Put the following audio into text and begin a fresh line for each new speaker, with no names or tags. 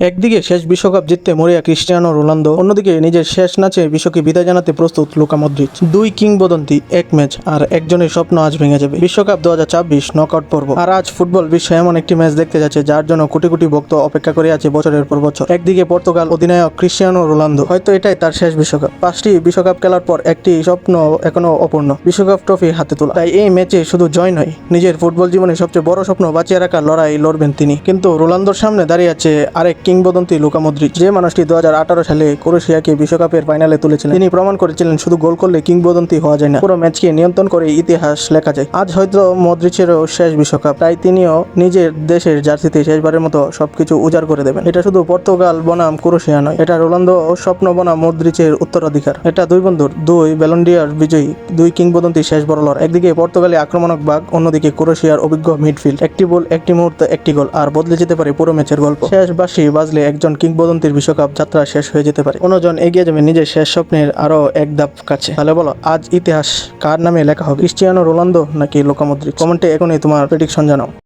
একদিকে শেষ বিশ্বকাপ জিততে মরিয়া ক্রিস্টিয়ানো রোনালদো, অন্যদিকে নিজের শেষ ম্যাচে বিশ্বকে বিদায় জানাতে প্রস্তুত লুকা মদ্রিচ। দুই কিংবদন্তি, এক ম্যাচ, আর একজনের স্বপ্ন আজ ভেঙে যাবে। বিশ্বকাপ 2026 নকআউট পর্ব। আর আজ ফুটবল বিশ্ব এমন একটি ম্যাচ দেখতে যাচ্ছে যার জন্য কোটি কোটি ভক্ত অপেক্ষা করে আছে বছরের পর বছর। একদিকে পর্তুগাল অধিনায়ক ক্রিস্টিয়ানো রোনালদো, হয়তো এটাই তার শেষ বিশ্বকাপ। 5টি বিশ্বকাপ খেলার পর একটি স্বপ্ন এখনো অপূর্ণ, বিশ্বকাপ ট্রফি হাতে তোলা। তাই এই ম্যাচে শুধু জয় নয়, নিজের ফুটবল জীবনে সবচেয়ে বড় স্বপ্ন বাঁচিয়ে রাখার লড়াই লড়বেন তিনি। কিন্তু রোনালদোর সামনে দাঁড়িয়ে আছে আরেক কিংবদন্তি লুকা মদ্রিচ, যে মানুষটি 2018 সালে ক্রোয়েশিয়াকে বিশ্বকাপের ফাইনালে তুলেছিলেন। তিনি প্রমাণ করেছিলেন শুধু গোল করলে কিংবদন্তি হওয়া যায় না, পুরো ম্যাচকে নিয়ন্ত্রণ করে ইতিহাস লেখা যায়। আজ হয়তো মদ্রিচেরও শেষ বিশ্বকাপ, তাই তিনিও নিজের দেশের জার্সিতে শেষবারের মতো সবকিছু উজাড় করে দেবেন। এটা শুধু পর্তুগাল বনাম ক্রোয়েশিয়া নয়, এটা রোনালদো স্বপ্ন বনাম মদ্রিচের উত্তরাধিকার। এটা দুই বন্ধুর, দুই ব্যালন ডি'অর বিজয়ী, দুই কিংবদন্তি শেষ বড় লড়াই। একদিকে পর্তুগালি আক্রমণক বাঘ, অন্যদিকে ক্রোয়েশিয়ার অভিজ্ঞ মিডফিল্ড। একটি বল, একটি মুহূর্ত, একটি গোল, আর বদলে যেতে পারে পুরো ম্যাচের গল্প। শেষ বাঁশি বাজলে একজন কিংবদন্তির বিশ্বকাপ যাত্রা শেষ হয়ে যেতে পারে, অন্যজন এগিয়ে যাবে নিজের শেষ স্বপ্নের আরো এক ধাপ কাছে। তাহলে বলো, আজ ইতিহাস কার নামে লেখা হবে? ক্রিস্টিয়ানো রোনালদো নাকি লুকা মদ্রিচ? কমেন্টে এখনই তোমার প্রেডিকশন জানাও।